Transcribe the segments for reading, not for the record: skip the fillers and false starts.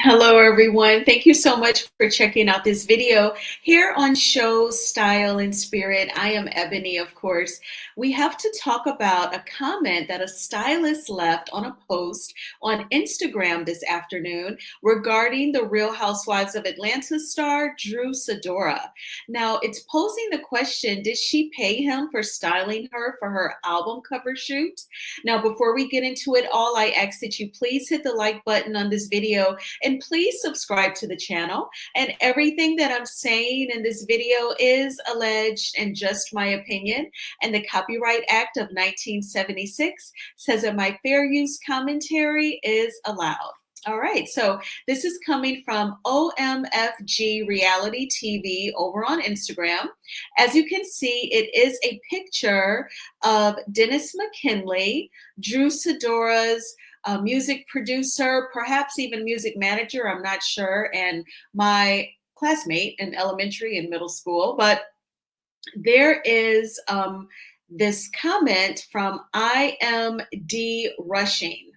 Hello, everyone. Thank you so much for checking out this video here on Show Style and Spirit. I am Ebony, of course. We have to talk about a comment that a stylist left on a post on Instagram this afternoon regarding the Real Housewives of Atlanta star Drew Sidora. Now, it's posing the question, did she pay him for styling her for her album cover shoot? Now, before we get into it all, I ask that you please hit the like button on this video and please subscribe to the channel. And everything that I'm saying in this video is alleged and just my opinion. And the Copyright Act of 1976 says that my fair use commentary is allowed. All right, so this is coming from OMFG Reality TV over on Instagram. As you can see, it is a picture of Dennis McKinley, Drew Sidora's music producer, perhaps even music manager, I'm not sure, and my classmate in elementary and middle school. But there is this comment from I am D Rushing.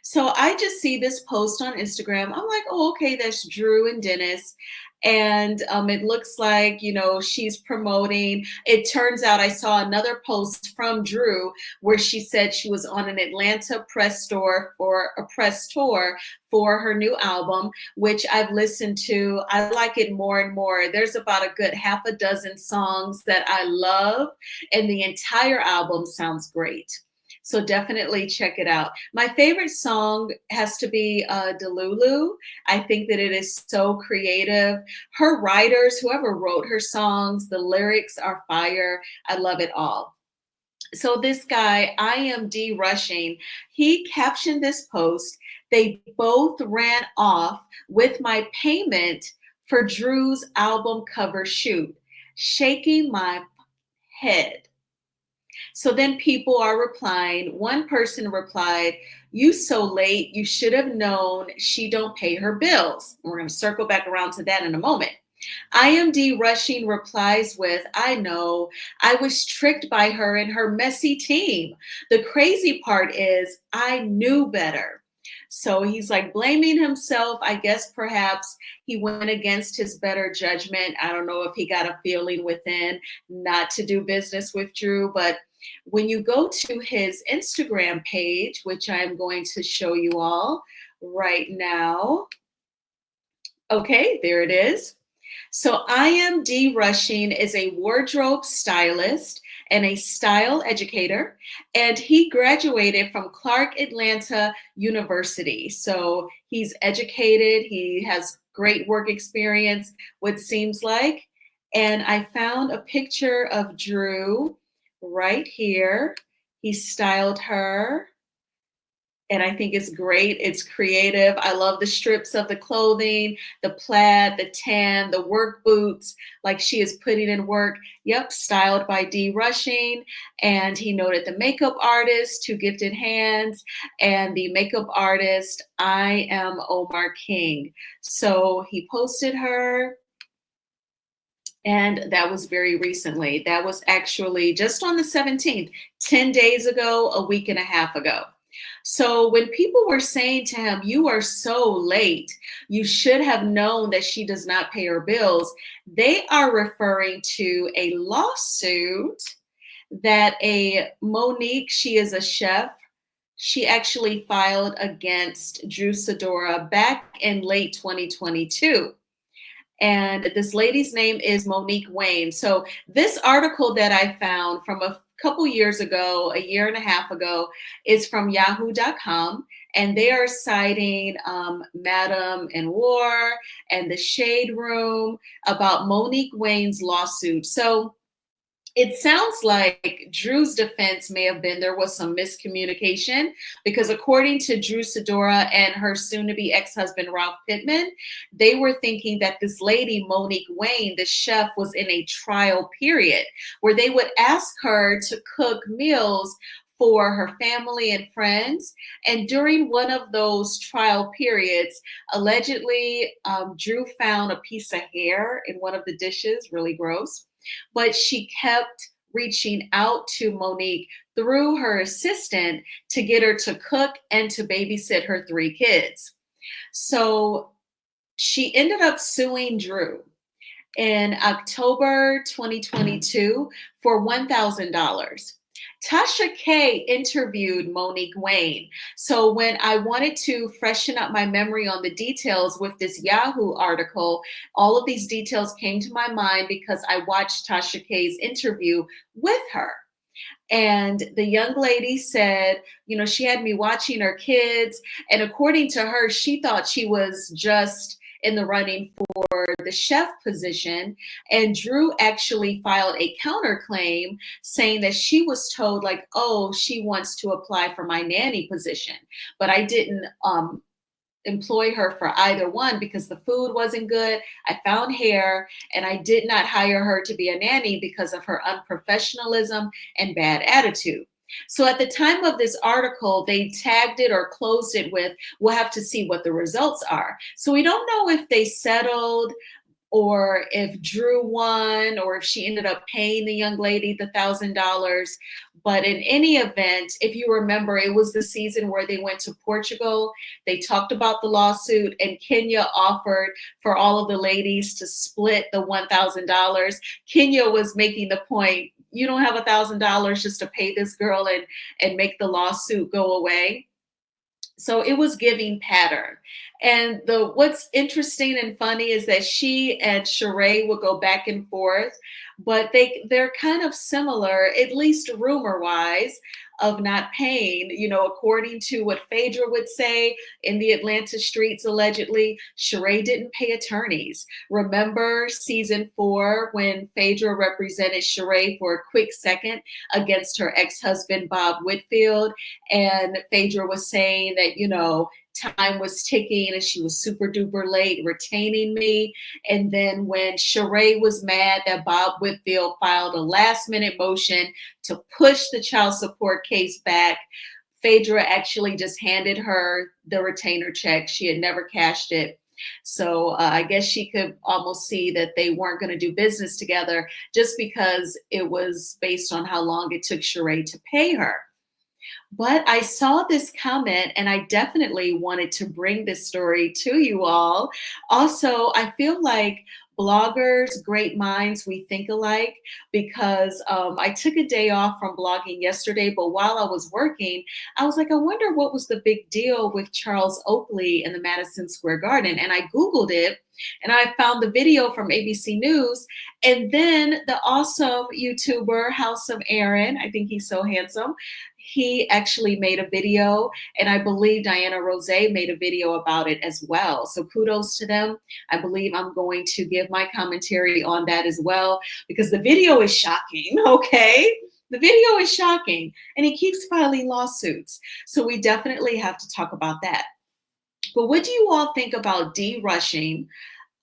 So I just see this post on Instagram. I'm like, oh, okay, that's Drew and Dennis. And it looks like, she's promoting. It turns out I saw another post from Drew where she said she was on an Atlanta press tour for a press tour for her new album, which I've listened to. I like it more and more. There's about a good half a dozen songs that I love, and the entire album sounds great. So definitely check it out. My favorite song has to be Delulu. I think that it is so creative. Her writers, whoever wrote her songs, the lyrics are fire. I love it all. So this guy, I am D Rushing, he captioned this post. They both ran off with my payment for Drew's album cover shoot, shaking my head. So then people are replying. One person replied, "You so late, you should have known she don't pay her bills." We're going to circle back around to that in a moment. IMD Rushing replies with, "I know, I was tricked by her and her messy team. The crazy part is I knew better." So he's like blaming himself. I guess perhaps he went against his better judgment. I don't know if he got a feeling within not to do business with Drew, but when you go to his Instagram page, which I'm going to show you all right now. Okay, there it is. So I am D Rushing is a wardrobe stylist and a style educator, and he graduated from Clark Atlanta University. So he's educated, he has great work experience, what seems like. And I found a picture of Drew right here. He styled her, and I think it's great. It's creative. I love the strips of the clothing, the plaid, the tan, the work boots, like she is putting in work. Yep, styled by D Rushing. And he noted the makeup artist, Two Gifted Hands, and the makeup artist, I am Omar King. So he posted her. And that was very recently. That was actually just on the 17th, 10 days ago, a week and a half ago. So when people were saying to him, "You are so late, you should have known that she does not pay her bills," they are referring to a lawsuit that a Monique, she is a chef, she actually filed against Drew Sidora back in late 2022. And this lady's name is Monique Wayne. So this article that I found from a couple years ago, a year and a half ago, is from yahoo.com. And they are citing Madam in War and the Shade Room about Monique Wayne's lawsuit. So it sounds like Drew's defense may have been there was some miscommunication, because according to Drew Sidora and her soon-to-be ex-husband Ralph Pittman, they were thinking that this lady, Monique Wayne, the chef, was in a trial period where they would ask her to cook meals for her family and friends. And during one of those trial periods, allegedly, Drew found a piece of hair in one of the dishes, really gross. But she kept reaching out to Monique through her assistant to get her to cook and to babysit her 3 kids. So she ended up suing Drew in October 2022 for $1,000. Tasha K interviewed Monique Wayne. So when I wanted to freshen up my memory on the details with this Yahoo article, all of these details came to my mind because I watched Tasha K's interview with her. And the young lady said, she had me watching her kids. And according to her, she thought she was just in the running for the chef position. And Drew actually filed a counterclaim saying that she was told, like, oh, she wants to apply for my nanny position. But I didn't employ her for either one because the food wasn't good. I found hair, and I did not hire her to be a nanny because of her unprofessionalism and bad attitude. So at the time of this article, they tagged it or closed it with, we'll have to see what the results are. So we don't know if they settled or if Drew won, or if she ended up paying the young lady the $1,000. But in any event, if you remember, it was the season where they went to Portugal. They talked about the lawsuit, and Kenya offered for all of the ladies to split the $1,000. Kenya was making the point, you don't have $1,000 just to pay this girl and make the lawsuit go away. So it was giving pattern. And what's interesting and funny is that she and Sheree would go back and forth, but they're kind of similar, at least rumor wise, of not paying. According to what Phaedra would say in the Atlanta streets, allegedly, Sheree didn't pay attorneys. Remember season 4 when Phaedra represented Sheree for a quick second against her ex-husband, Bob Whitfield, and Phaedra was saying that, time was ticking and she was super duper late retaining me. And then when Sheree was mad that Bob Whitfield filed a last minute motion to push the child support case back, Phaedra actually just handed her the retainer check. She had never cashed it. So I guess she could almost see that they weren't going to do business together just because it was based on how long it took Sheree to pay her. But I saw this comment and I definitely wanted to bring this story to you all. Also, I feel like bloggers, great minds, we think alike, because I took a day off from blogging yesterday, but while I was working, I was like, I wonder what was the big deal with Charles Oakley in the Madison Square Garden. And I Googled it and I found the video from ABC News. And then the awesome YouTuber, House of Aaron, I think he's so handsome, he actually made a video, and I believe Diana Rose made a video about it as well. So kudos to them. I believe I'm going to give my commentary on that as well, because the video is shocking, okay? The video is shocking, and he keeps filing lawsuits. So we definitely have to talk about that. But what do you all think about D. Rushing?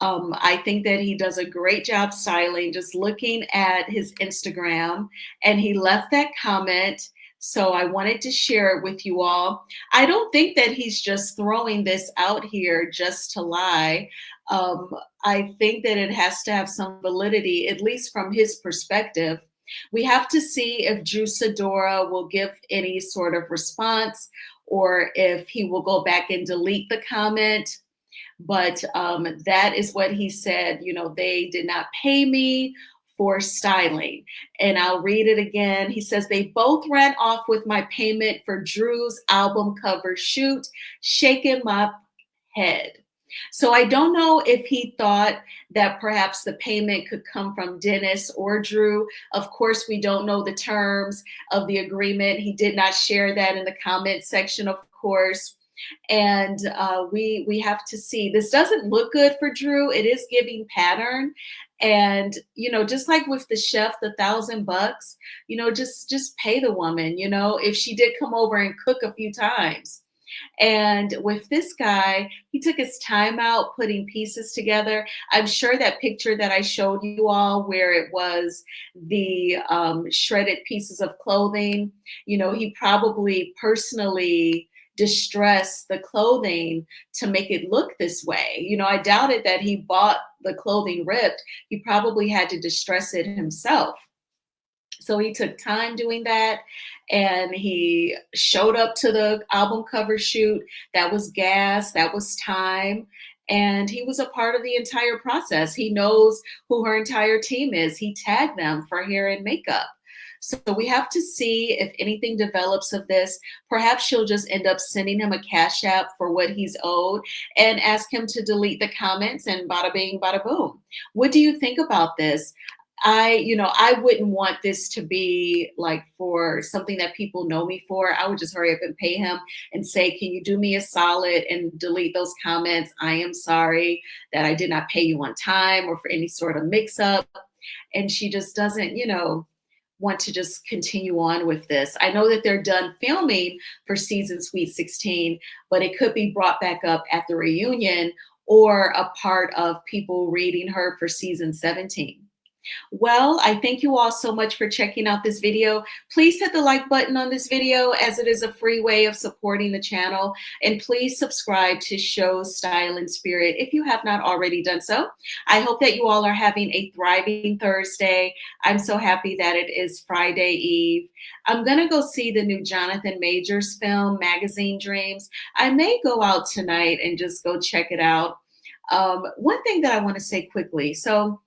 I think that he does a great job styling, just looking at his Instagram, and he left that comment. So I wanted to share it with you all. I don't think that he's just throwing this out here just to lie. I think that it has to have some validity, at least from his perspective. We have to see if Drew Sidora will give any sort of response or if he will go back and delete the comment. But that is what he said. They did not pay me for styling. And I'll read it again. He says, they both ran off with my payment for Drew's album cover shoot, shaking my head. So I don't know if he thought that perhaps the payment could come from Dennis or Drew. Of course, we don't know the terms of the agreement. He did not share that in the comment section, of course. And we have to see. This doesn't look good for Drew. It is giving pattern. And, just like with the chef, the $1,000, just pay the woman, if she did come over and cook a few times. And with this guy, he took his time out putting pieces together. I'm sure that picture that I showed you all where it was the shredded pieces of clothing, he probably personally distress the clothing to make it look this way. I doubted that he bought the clothing ripped. He probably had to distress it himself. So he took time doing that, and he showed up to the album cover shoot. That was gas, that was time, and he was a part of the entire process. He knows who her entire team is. He tagged them for hair and makeup. So we have to see if anything develops of this. Perhaps she'll just end up sending him a cash app for what he's owed and ask him to delete the comments, and bada bing, bada boom. What do you think about this? I wouldn't want this to be like for something that people know me for. I would just hurry up and pay him and say, can you do me a solid and delete those comments? I am sorry that I did not pay you on time or for any sort of mix up. And she just doesn't, want to just continue on with this. I know that they're done filming for season Sweet 16, but it could be brought back up at the reunion or a part of people reading her for season 17. Well, I thank you all so much for checking out this video. Please hit the like button on this video, as it is a free way of supporting the channel. And please subscribe to Shows Style and Spirit if you have not already done so. I hope that you all are having a thriving Thursday. I'm so happy that it is Friday Eve. I'm going to go see the new Jonathan Majors film, Magazine Dreams. I may go out tonight and just go check it out. One thing that I want to say quickly. So,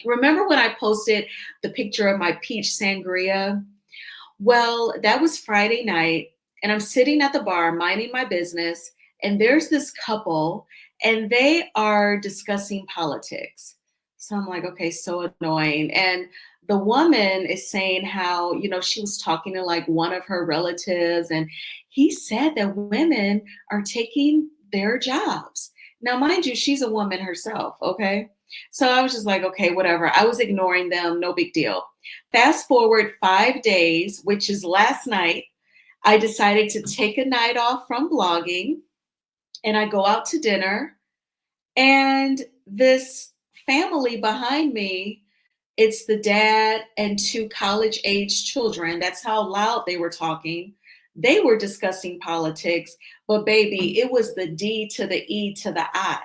remember when I posted the picture of my peach sangria? Well, that was Friday night, and I'm sitting at the bar minding my business, and there's this couple, and they are discussing politics. So I'm like, okay, so annoying. And the woman is saying how, she was talking to like one of her relatives, and he said that women are taking their jobs. Now, mind you, she's a woman herself, okay? So I was just like, okay, whatever. I was ignoring them, no big deal. Fast forward 5 days, which is last night, I decided to take a night off from blogging, and I go out to dinner. And this family behind me, it's the dad and two college age children. That's how loud they were talking. They were discussing politics, but baby, it was the D to the E to the I.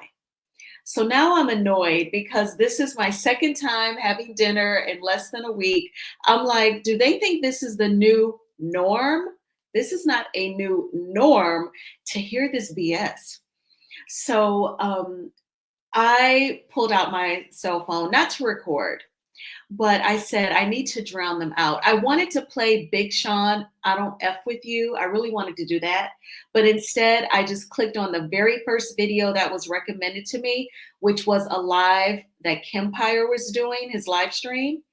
So now I'm annoyed because this is my second time having dinner in less than a week. I'm like, do they think this is the new norm? This is not a new norm to hear this BS. So I pulled out my cell phone, not to record, but I said, I need to drown them out. I wanted to play Big Sean, I Don't F With You. I really wanted to do that. But instead, I just clicked on the very first video that was recommended to me, which was a live that Kempire was doing, his live stream.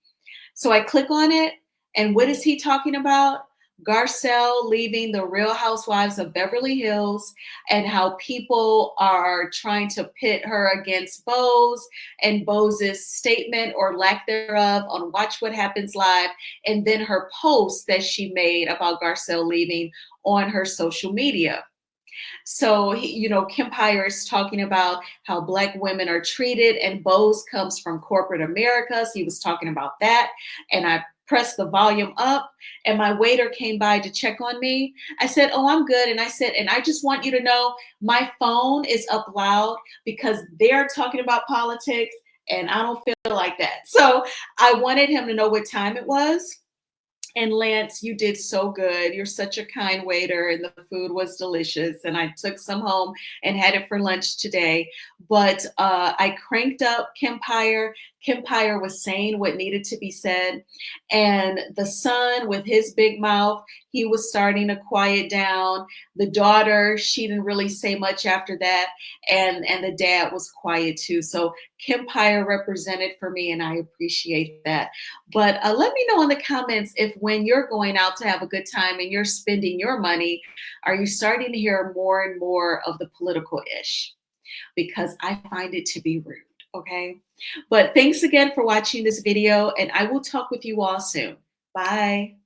So I click on it, and what is he talking about? Garcelle leaving the Real Housewives of Beverly Hills, and how people are trying to pit her against Bose, and Bose's statement or lack thereof on Watch What Happens Live, and then her post that she made about Garcelle leaving on her social media. So, Kempire is talking about how Black women are treated, and Bose comes from corporate America. So he was talking about that. And I pressed the volume up, and my waiter came by to check on me. I said, oh, I'm good. And I said, and I just want you to know my phone is up loud because they're talking about politics, and I don't feel like that. So I wanted him to know what time it was. And Lance, you did so good. You're such a kind waiter, and the food was delicious. And I took some home and had it for lunch today. But I cranked up Kempire. Kempire was saying what needed to be said. And the son, with his big mouth, he was starting to quiet down. The daughter, she didn't really say much after that. And the dad was quiet too. So Kempire represented for me, and I appreciate that. But let me know in the comments if when you're going out to have a good time and you're spending your money, are you starting to hear more and more of the political ish? Because I find it to be rude, okay? But thanks again for watching this video, and I will talk with you all soon. Bye.